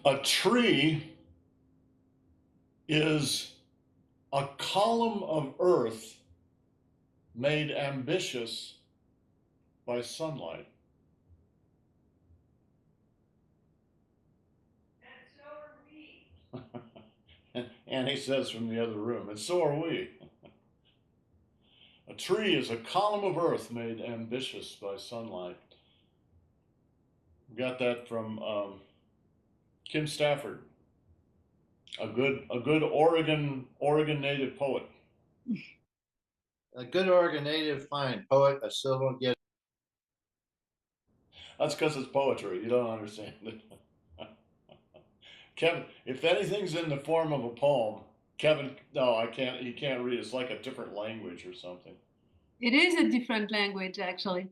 A tree is a column of earth made ambitious by sunlight. And he says from the other room, and so are we. A tree is a column of earth made ambitious by sunlight. We got that from Kim Stafford, a good Oregon native poet. A good Oregon native, fine poet. I still don't get. That's because it's poetry. You don't understand it. Kevin, if anything's in the form of a poem, Kevin, no, I can't. He can't read. It's like a different language or something. It is a different language, actually.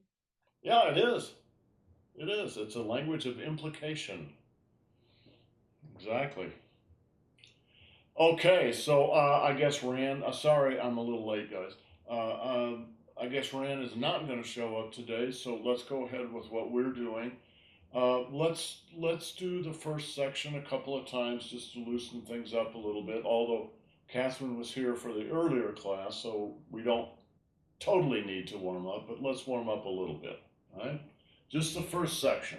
Yeah, it is. It is. It's a language of implication. Exactly. Okay, so I guess Rand. Sorry, I'm a little late, guys. I guess Rand is not going to show up today, so let's go ahead with what we're doing. Let's do the first section a couple of times just to loosen things up a little bit. Although Catherine was here for the earlier class, so we don't totally need to warm up, but let's warm up a little bit. All right, just the first section.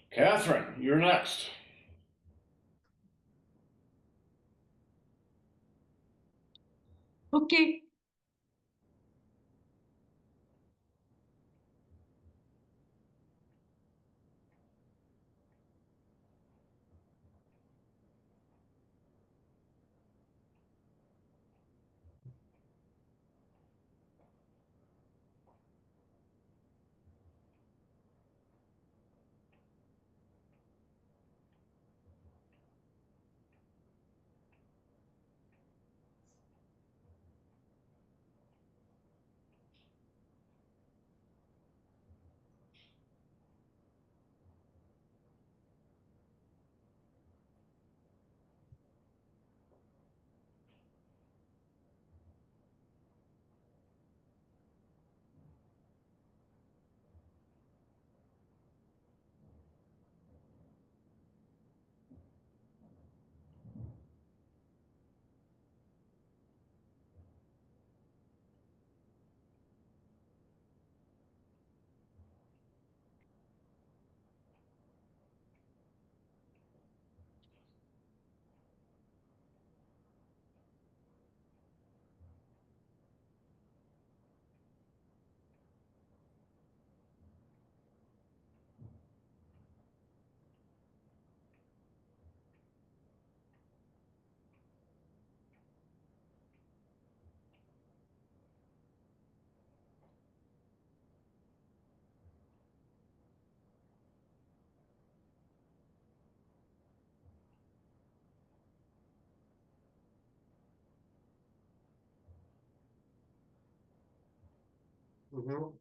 Catherine, you're next. Okay. Mhm.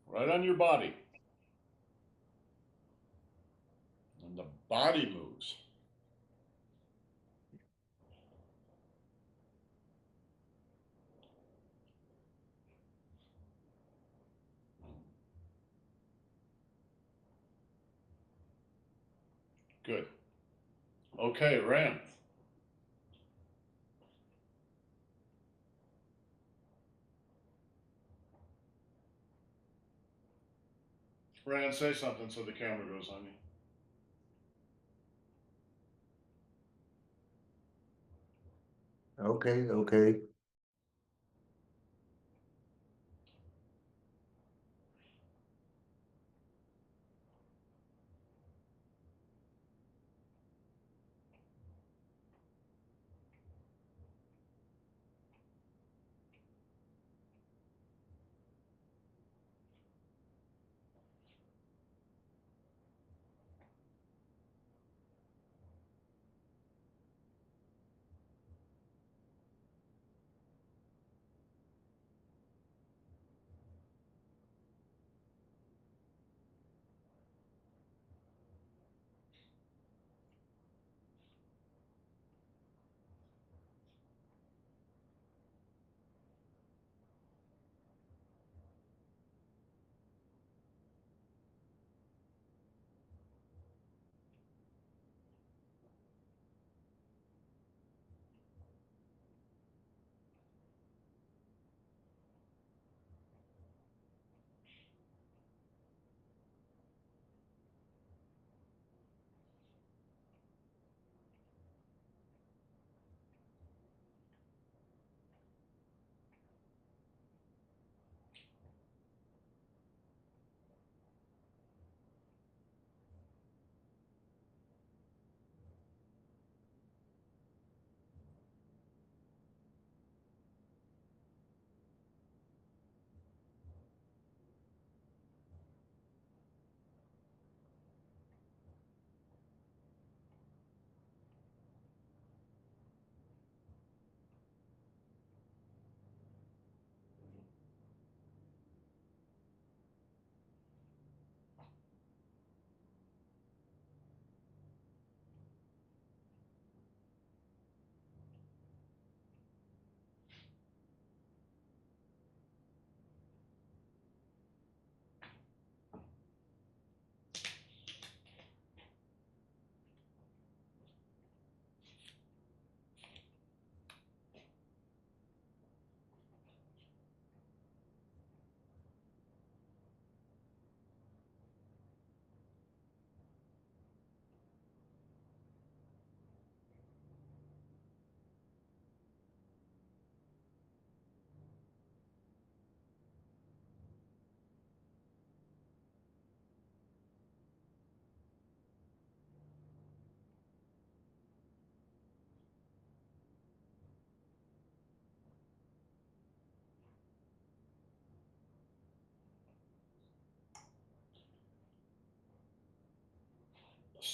Right on your body. And the body moves. Good. Okay, Ram. Ram, say something so the camera goes on you. Okay, okay.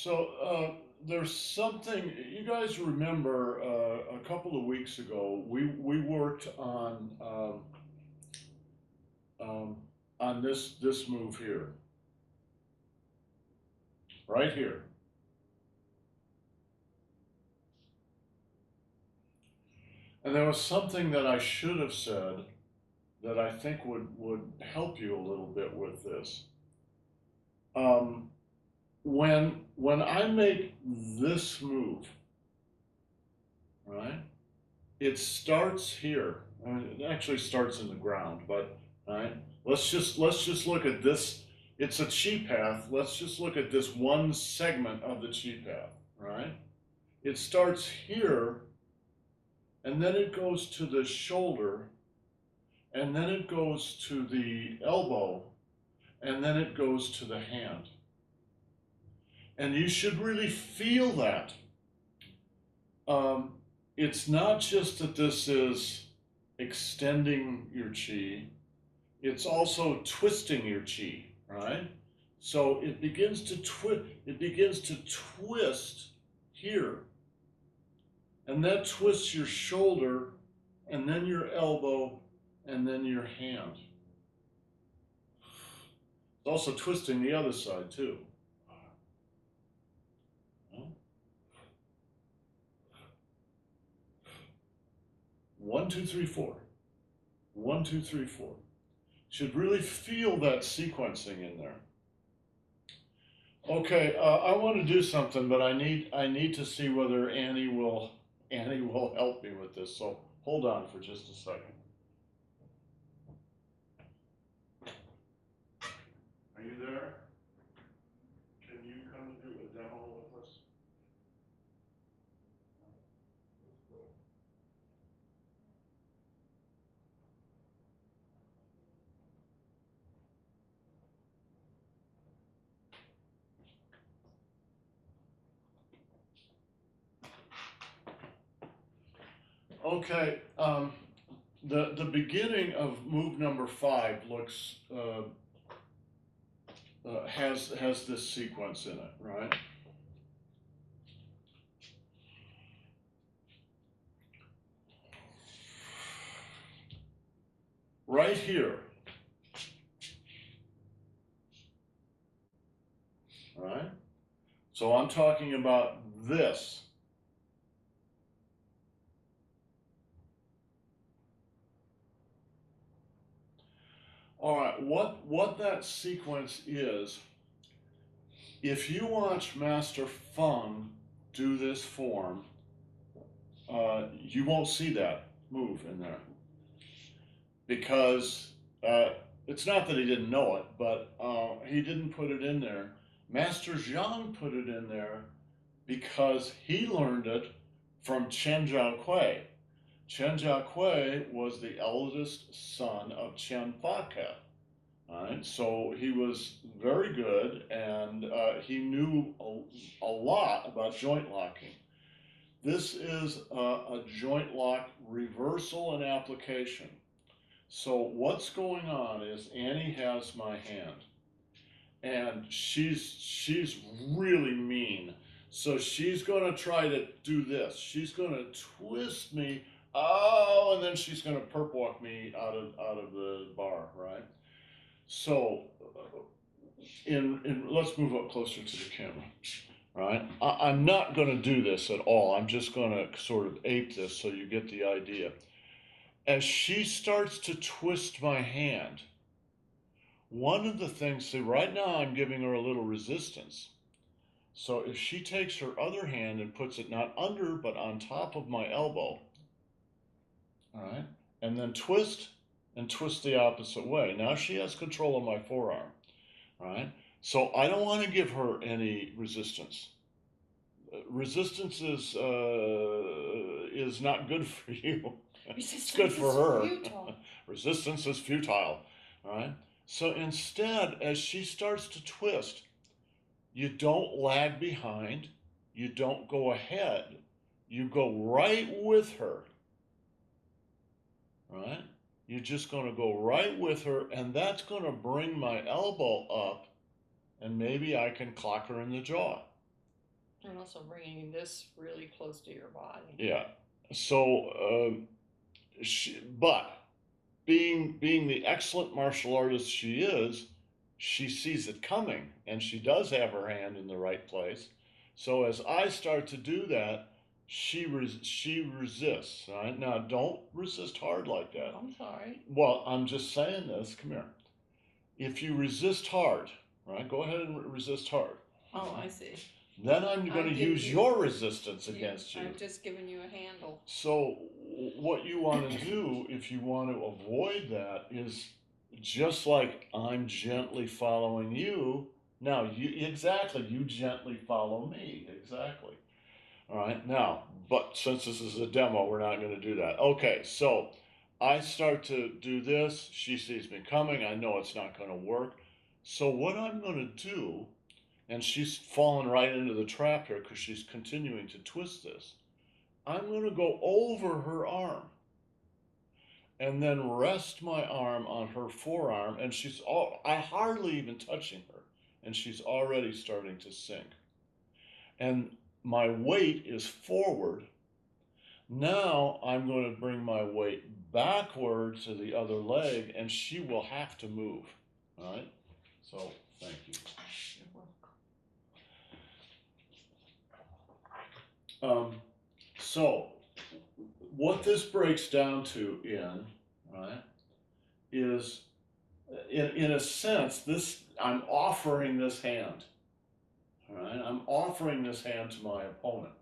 So there's something you guys remember a couple of weeks ago. We worked um, on this move here, right here. And there was something that I should have said that I think would help you a little bit with this. Um, when I make this move, right? It starts here. I mean, it actually starts in the ground, but right. Let's just look at this. It's a chi path. Let's just look at this one segment of the chi path, right? It starts here, and then it goes to the shoulder, and then it goes to the elbow, and then it goes to the hand. And you should really feel that. Um, it's not just that this is extending your chi, it's also twisting your chi, right? So it begins to twist here. And that twists your shoulder, and then your elbow, and then your hand. It's also twisting the other side too. 1, 2, 3, 4. 1, 2, 3, 4. Should really feel that sequencing in there. Okay, I want to do something, but I need to see whether Annie will help me with this. So hold on for just a second. Are you there? Can you come do a demo with us? Okay, the beginning of move number 5 looks has this sequence in it, right? Right here, right? So I'm talking about this. All right, what that sequence is, if you watch Master Feng do this form, you won't see that move in there. Because it's not that he didn't know it, but he didn't put it in there. Master Zhang put it in there because he learned it from Chen Jiaokui. Chen Jiaokui was the eldest son of Chen Fake. Right? So he was very good, and he knew a lot about joint locking. This is a joint lock reversal and application. So what's going on is Annie has my hand, and she's really mean. So she's going to try to do this. She's going to twist me, oh, and then she's going to perp walk me out of the bar, right? So let's move up closer to the camera, right? I'm not going to do this at all. I'm just going to sort of ape this so you get the idea. As she starts to twist my hand, one of the things, see, right now I'm giving her a little resistance. So if she takes her other hand and puts it not under, but on top of my elbow, all right, and then twist and twist the opposite way. Now she has control of my forearm, all right? So I don't want to give her any resistance. Resistance is not good for you. It's good for her. Resistance is futile, all right? So instead, as she starts to twist, you don't lag behind, you don't go ahead, you go right with her, right? You're just going to go right with her, and that's going to bring my elbow up, and maybe I can clock her in the jaw. And also bringing this really close to your body. Yeah. So, but being the excellent martial artist she is, she sees it coming, and she does have her hand in the right place. So as I start to do that, she resists. All right, now don't resist hard like that. I'm sorry. Well, I'm just saying this. Come here. If you resist hard, right, go ahead and resist hard. Oh, I see. Then I'm going to use your resistance You- against you. I've just given you a handle. So what you want to do if you want to avoid that is just like I'm gently following you. Now you gently follow me. Exactly. All right. Now, but since this is a demo, we're not going to do that. Okay. So I start to do this. She sees me coming. I know it's not going to work. So what I'm going to do, and she's fallen right into the trap here because she's continuing to twist this. I'm going to go over her arm and then rest my arm on her forearm, and I hardly even touching her, and she's already starting to sink. And my weight is forward. Now I'm going to bring my weight backward to the other leg, and she will have to move. All right? So, thank you. You're welcome. So, what this breaks down to right, is in a sense, I'm offering this hand. All right, I'm offering this hand to my opponent,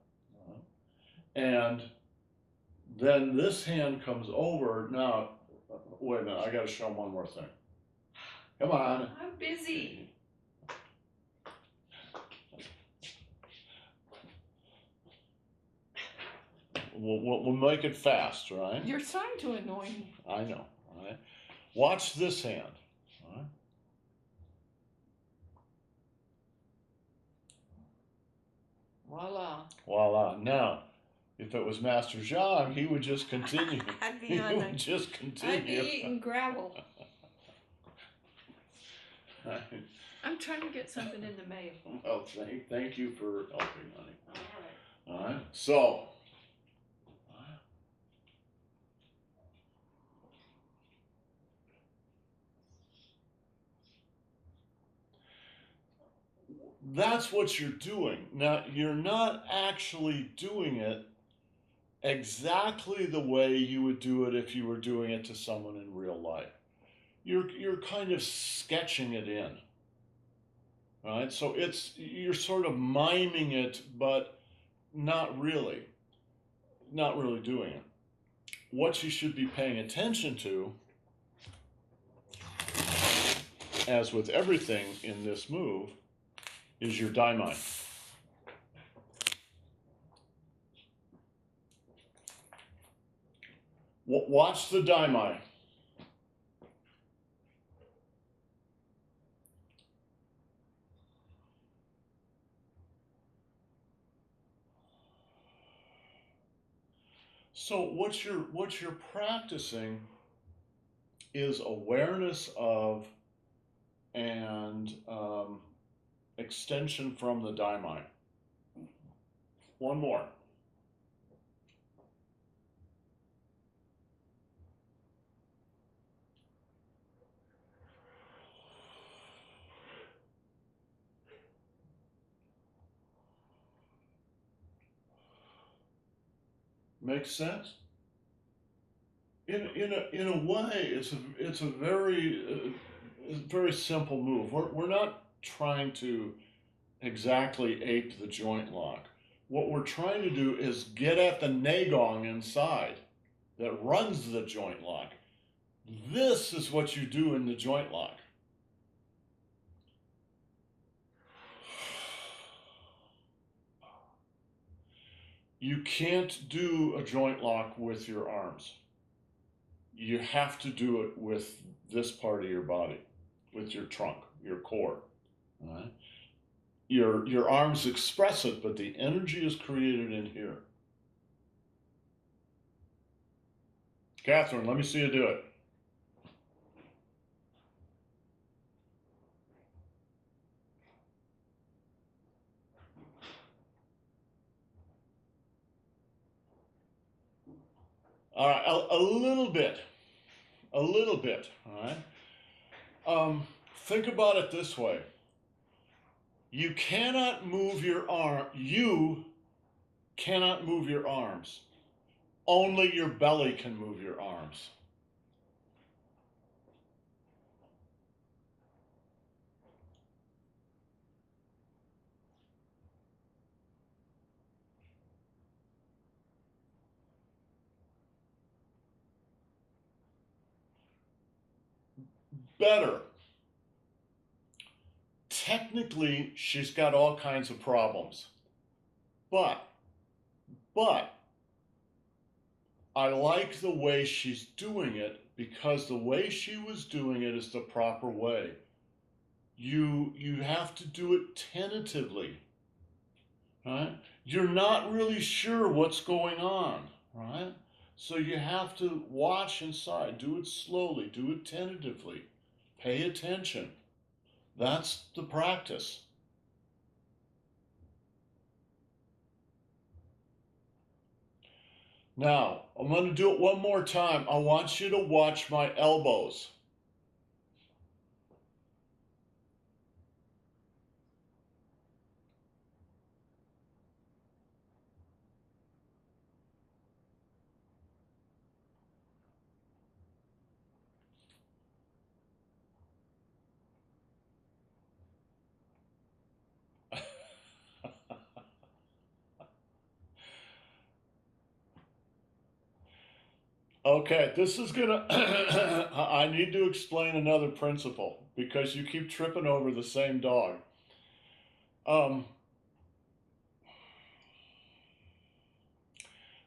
and then this hand comes over. Now, wait a minute, I got to show him one more thing. Come on. I'm busy. We'll make it fast, right? You're trying to annoy me. I know. All right. Watch this hand. All right. Voila. Voila. Now, if it was Master Zhang, he would just continue. I'd be He on would just continue. I'd be eating gravel. Right. I'm trying to get something in the mail. Well, thank you for helping, honey. All right. All right. So, that's what you're doing. Now, you're not actually doing it exactly the way you would do it if you were doing it to someone in real life. You're kind of sketching it in. All right? So you're sort of miming it, but not really doing it. What you should be paying attention to, as with everything in this move, is your daimai. Watch the daimai. So what you're practicing is awareness of and extension from the daimai. One more. Makes sense? In a way, it's a very simple move. We're not trying to exactly ape the joint lock. What we're trying to do is get at the nagong inside that runs the joint lock. This is what you do in the joint lock. You can't do a joint lock with your arms. You have to do it with this part of your body, with your trunk, your core. All right? Your arms express it, but the energy is created in here. Catherine, let me see you do it. All right, a little bit, a little bit. All right. Think about it this way: you cannot move your arm. You cannot move your arms. Only your belly can move your arms. Better. Technically, she's got all kinds of problems. But, but, I like the way she's doing it because the way she was doing it is the proper way. You have to do it tentatively, right? You're not really sure what's going on, right? So you have to watch inside, do it slowly, do it tentatively, pay attention. That's the practice. Now, I'm going to do it one more time. I want you to watch my elbows. Okay, this is gonna, I need to explain another principle because you keep tripping over the same dog. Um,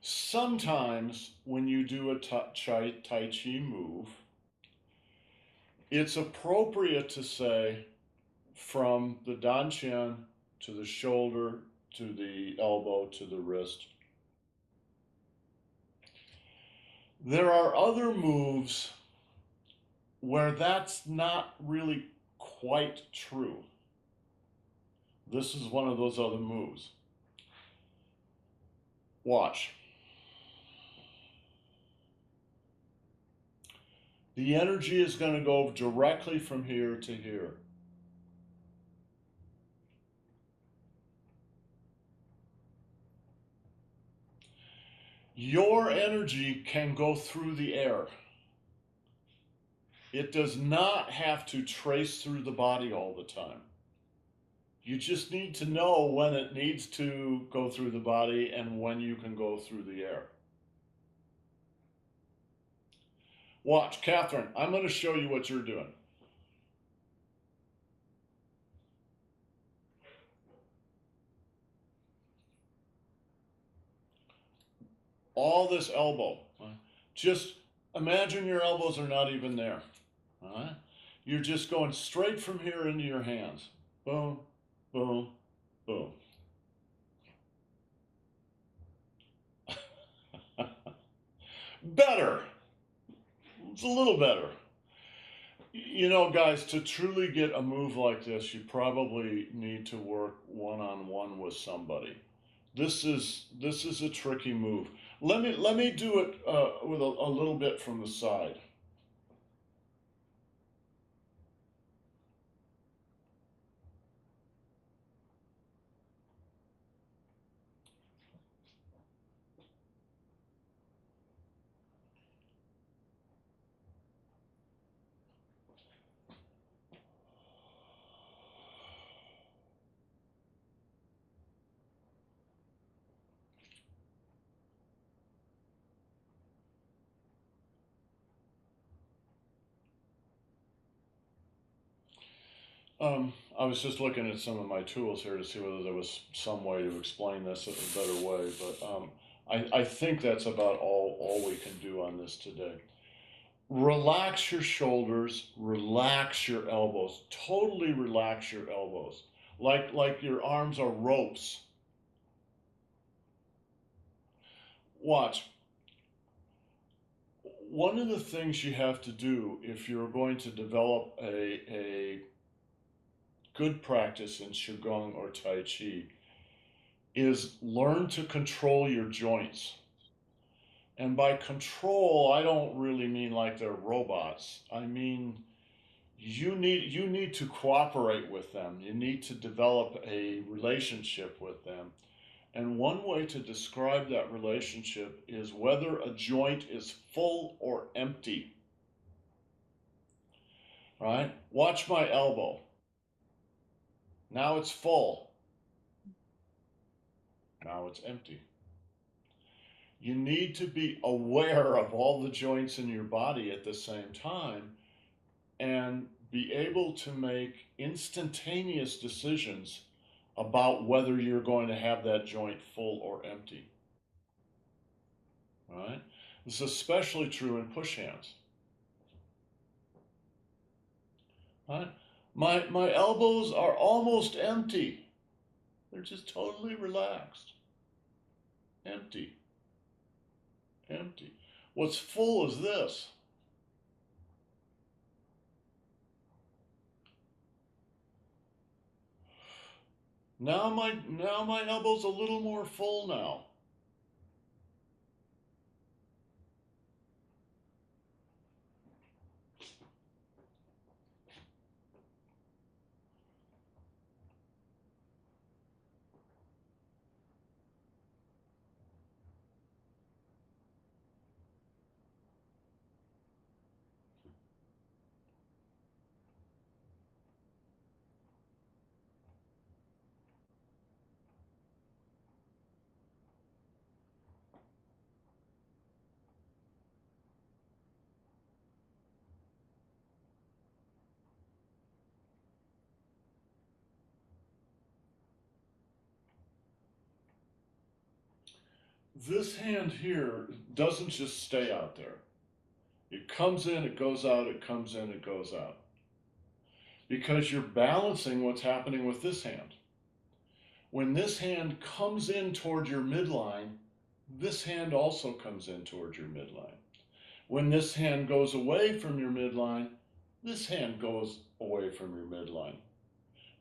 Sometimes when you do a Tai Chi move, it's appropriate to say from the dantian to the shoulder to the elbow to the wrist. There are other moves where that's not really quite true. This is one of those other moves. Watch. The energy is going to go directly from here to here. Your energy can go through the air. It does not have to trace through the body all the time. You just need to know when it needs to go through the body and when you can go through the air. Watch, Catherine, I'm going to show you what you're doing. All this elbow. Just imagine your elbows are not even there. All right? You're just going straight from here into your hands. Boom, boom, boom. Better. It's a little better. You know, guys, to truly get a move like this, you probably need to work one-on-one with somebody. This is a tricky move. Let me do it with a little bit from the side. I was just looking at some of my tools here to see whether there was some way to explain this a better way, but I think that's about all we can do on this today. Relax your shoulders, relax your elbows, totally relax your elbows, like your arms are ropes. Watch. One of the things you have to do if you're going to develop a good practice in Qigong or Tai Chi is learn to control your joints. And by control, I don't really mean like they're robots. I mean, you need to cooperate with them. You need to develop a relationship with them. And one way to describe that relationship is whether a joint is full or empty. Right? Watch my elbow. Now it's full. Now it's empty. You need to be aware of all the joints in your body at the same time and be able to make instantaneous decisions about whether you're going to have that joint full or empty. Right? This is especially true in push hands. Right? My elbows are almost empty. They're just totally relaxed. Empty. Empty. What's full is this. Now my elbow's a little more full now. This hand here doesn't just stay out there. It comes in, it goes out, it comes in, it goes out. Because you're balancing what's happening with this hand. When this hand comes in toward your midline, this hand also comes in toward your midline. When this hand goes away from your midline, this hand goes away from your midline.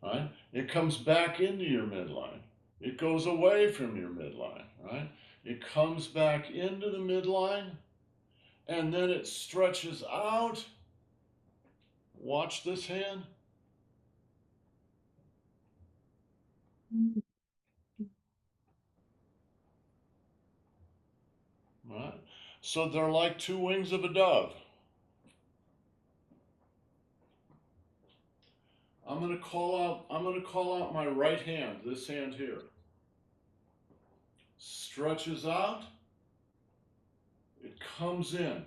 Right? It comes back into your midline. It goes away from your midline, right? It comes back into the midline and then it stretches out. Watch this hand. Right? So they're like two wings of a dove. I'm going to call out my right hand, this hand here. Stretches out. It comes in.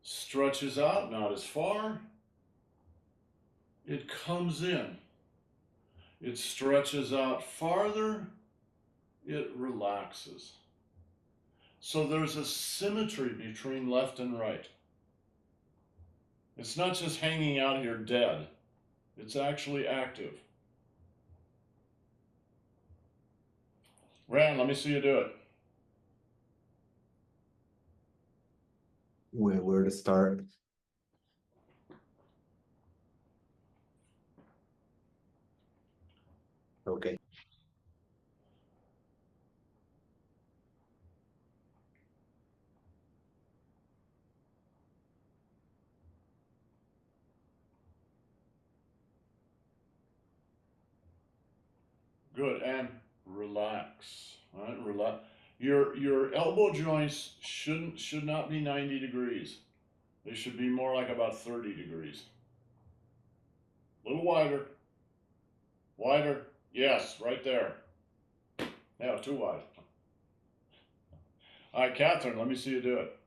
Stretches out, not as far. It comes in. It stretches out farther. It relaxes. So there's a symmetry between left and right. It's not just hanging out here dead. It's actually active. Rand, let me see you do it. Where to start? Okay. Good, and relax. All right, relax. Your elbow joints should not be 90 degrees. They should be more like about 30 degrees. A little wider. Wider. Yes, right there. Yeah, too wide. All right, Catherine, let me see you do it.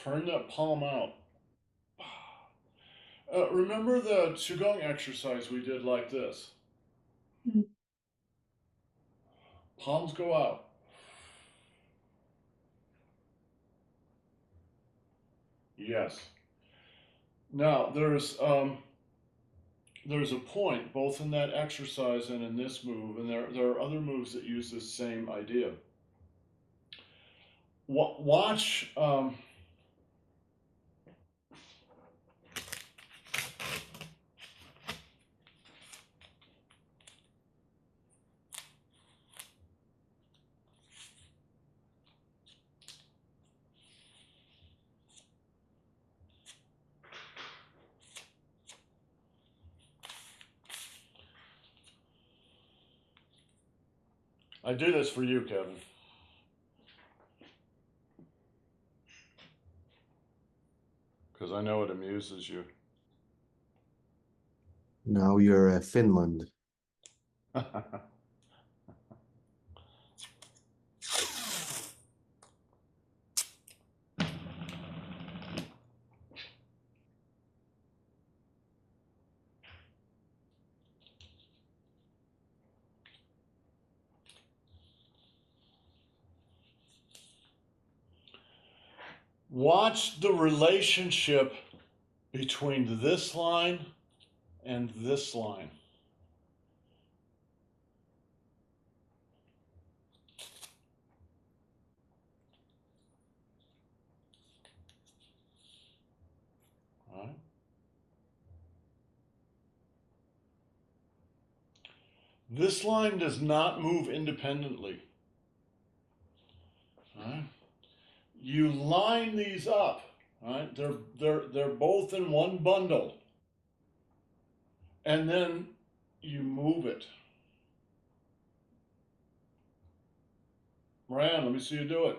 Turn that palm out. Remember the Qigong exercise we did like this? Palms go out. Yes. Now, there's a point both in that exercise and in this move, and there are other moves that use this same idea. Watch. I do this for you, Kevin. Because I know it amuses you. Now you're Finland. Watch the relationship between this line and this line. All right. This line does not move independently. All right. You line these up. All right. They're both in one bundle. And then you move it. Ryan, let me see you do it.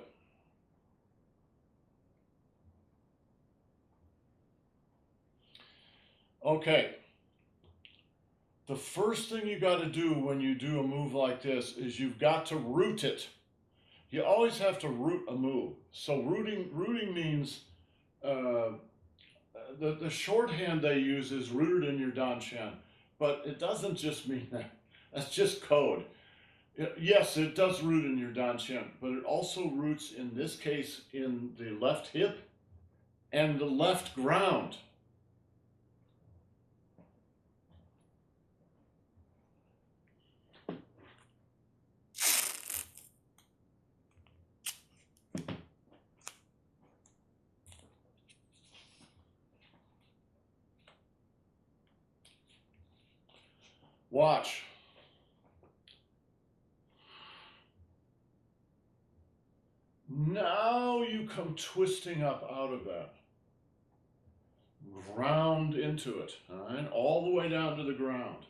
Okay. The first thing you got to do when you do a move like this is you've got to root it. You always have to root a move. So rooting means the shorthand they use is rooted in your danshan, but it doesn't just mean that. That's just code. Yes, it does root in your danshan, but it also roots in this case in the left hip and the left ground. Watch. Now you come twisting up out of that. Ground into it, all right? All the way down to the ground.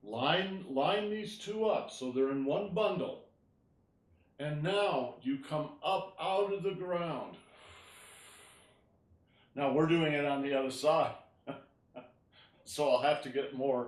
Line these two up so they're in one bundle. And now you come up out of the ground. Now we're doing it on the other side. So I'll have to get more.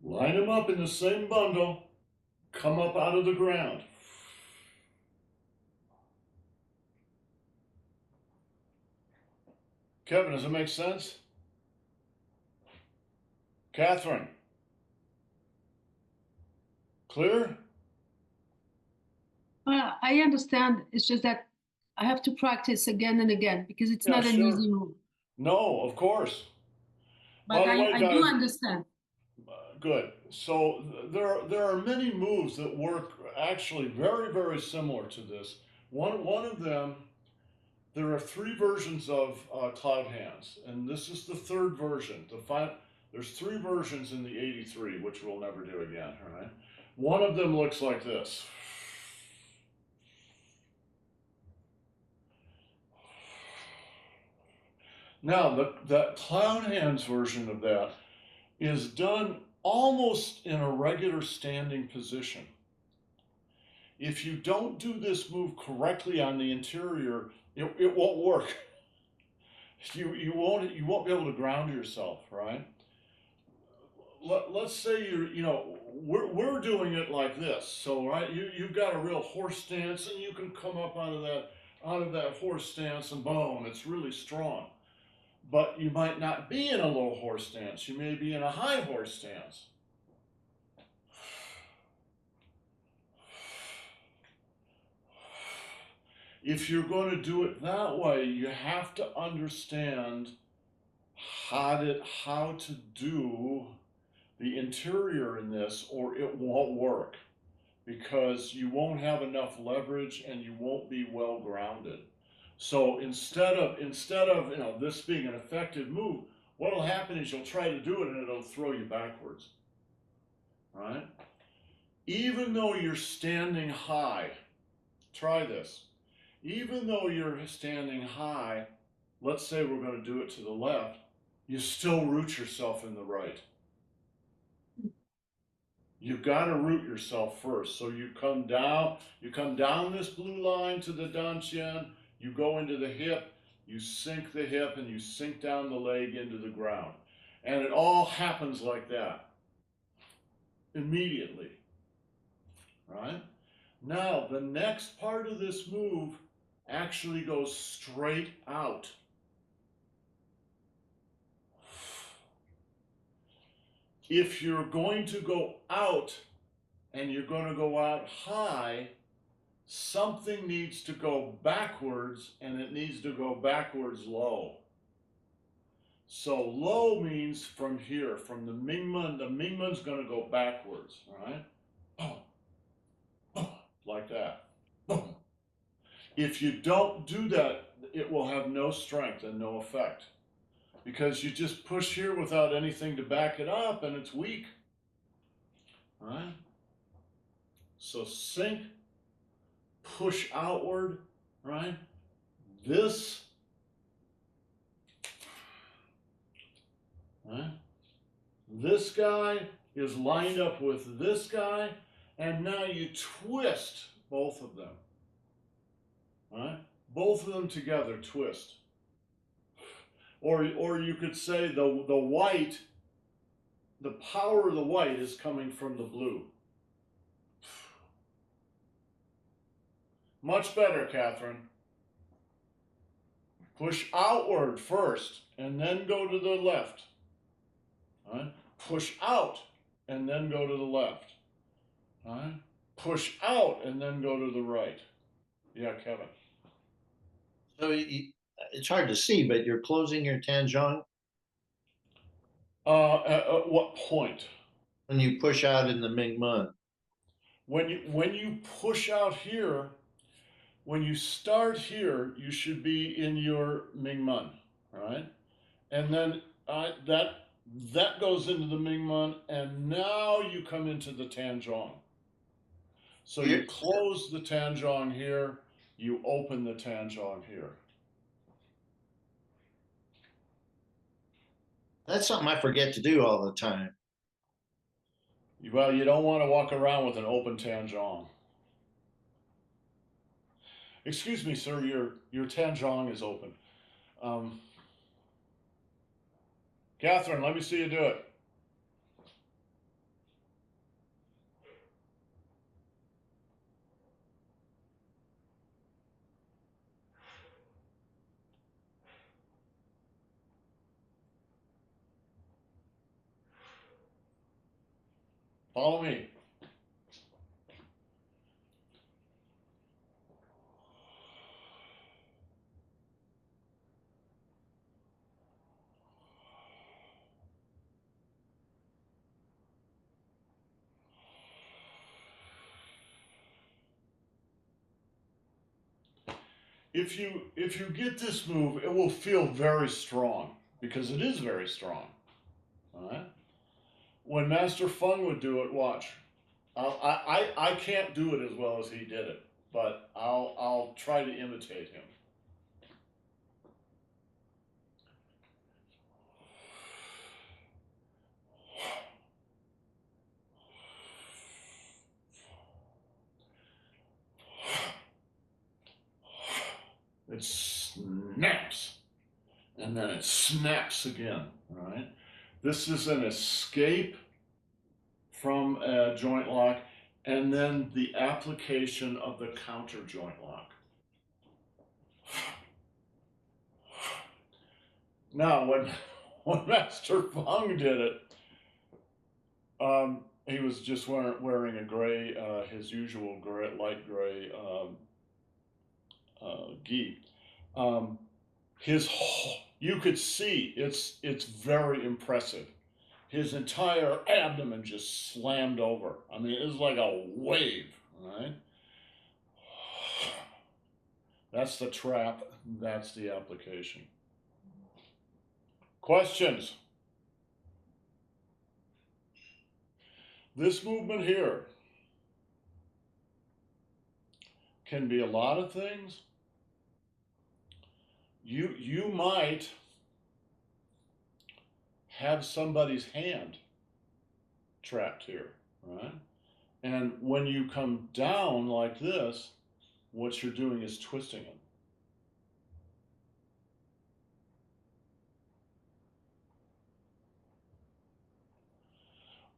Line them up in the same bundle, come up out of the ground. Kevin, does it make sense? Catherine? Clear? I understand. It's just that I have to practice again and again because it's not an easy move. No, of course. But By the way, I guys, do understand. Good. So there are many moves that work actually very, very similar to this. One of them, there are three versions of cloud hands, and this is the third version. There's three versions in the 83, which we'll never do again, all right? One of them looks like this. Now, the cloud hands version of that is done almost in a regular standing position. If you don't do this move correctly on the interior, it won't work. You won't be able to ground yourself, right? Let's say we're doing it like this. So right, you've got a real horse stance, and you can come up out of that horse stance, and boom, it's really strong. But you might not be in a low horse stance. You may be in a high horse stance. If you're going to do it that way, you have to understand how to do the interior in this, or it won't work, because you won't have enough leverage and you won't be well grounded. So instead of this being an effective move, what'll happen is you'll try to do it and it'll throw you backwards. Right? Even though you're standing high, try this. Even though you're standing high, let's say we're going to do it to the left, you still root yourself in the right. You've got to root yourself first. So you come down this blue line to the dantian, you go into the hip, you sink the hip, and you sink down the leg into the ground. And it all happens like that, immediately, right? Now, the next part of this move actually goes straight out. If you're going to go out and you're going to go out high, something needs to go backwards, and it needs to go backwards low. So low means from here, from the Mingmen. The Mingmen's going to go backwards, right? Boom, boom, like that. Boom. If you don't do that, it will have no strength and no effect, because you just push here without anything to back it up, and it's weak. All right? So sink, push outward, right? This, right? This guy is lined up with this guy, and now you twist both of them, right? Both of them together, twist. Or you could say the white, the power of the white is coming from the blue. Much better, Catherine. Push outward first, and then go to the left. Right? Push out, and then go to the left. Right? Push out, and then go to the right. Yeah, Kevin. So it's hard to see, but you're closing your tanjong At what point? when you push out in the Mingmen. When you push out here, when you start here, you should be in your Mingmen, right? And then that goes into the Mingmen, and now you come into the Tanjong. So you close the Tanjong here, you open the Tanjong here. That's something I forget to do all the time. Well, you don't want to walk around with an open Tanjong. Excuse me, sir, your Tanjong is open. Catherine, let me see you do it. Follow me. If you get this move, it will feel very strong, because it is very strong. All right. When Master Feng would do it, watch. I can't do it as well as he did it, but I'll try to imitate him. it snaps, and then it snaps again, all right? This is an escape from a joint lock, and then the application of the counter joint lock. Now, when Master Fung did it, he was just wearing a gray, his usual gray, light gray gi. You could see it's very impressive. His entire abdomen just slammed over. I mean, it was like a wave, right? That's the trap. That's the application. Questions? This movement here can be a lot of things. You might have somebody's hand trapped here, right? And when you come down like this, what you're doing is twisting it.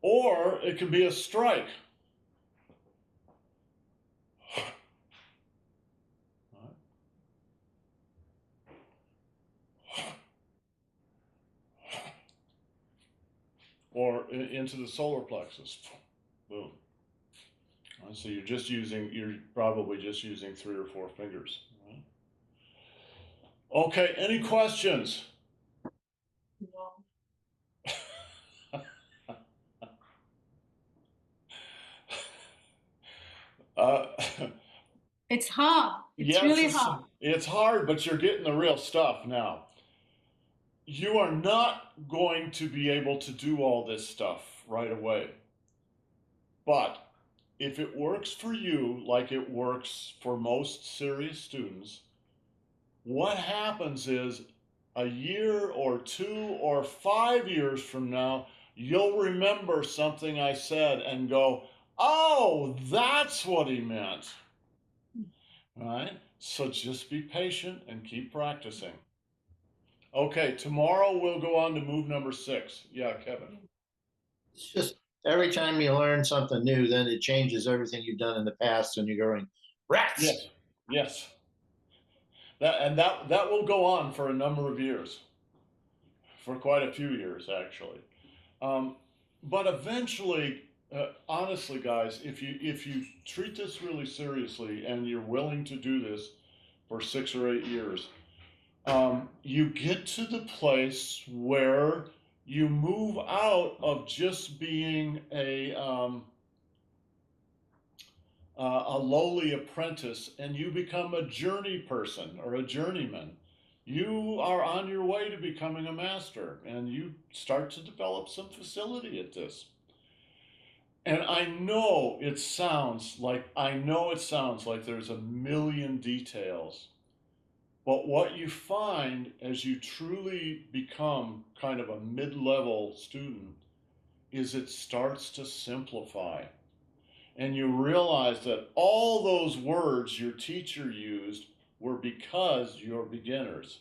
Or it can be a strike. Or into the solar plexus. Boom. So you're probably just using 3 or 4 fingers. Right? Okay, any questions? It's hard. It's yes, really hard. It's hard, but you're getting the real stuff now. You are not going to be able to do all this stuff right away. But if it works for you like it works for most serious students, what happens is a year or 2 or 5 years from now, you'll remember something I said and go, oh, that's what he meant. Right? So just be patient and keep practicing. Okay, tomorrow we'll go on to move number 6. Yeah, Kevin. It's just every time you learn something new, then it changes everything you've done in the past, and you're going, rats. Yes, yes. That will go on for a number of years, for quite a few years actually. But eventually, honestly, guys, if you treat this really seriously and you're willing to do this for 6 or 8 years, you get to the place where you move out of just being a lowly apprentice and you become a journey person or a journeyman. You are on your way to becoming a master and you start to develop some facility at this. And I know it sounds like there's a million details. But what you find as you truly become kind of a mid-level student is it starts to simplify. And you realize that all those words your teacher used were because you're beginners.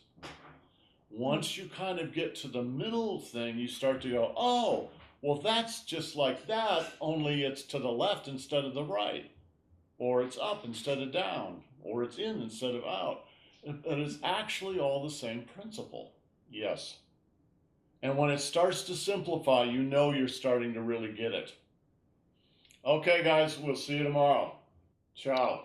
Once you kind of get to the middle thing, you start to go, oh, well, that's just like that, only it's to the left instead of the right. Or it's up instead of down. Or it's in instead of out. But it's actually all the same principle. Yes. And when it starts to simplify, you know you're starting to really get it. Okay, guys, we'll see you tomorrow. Ciao.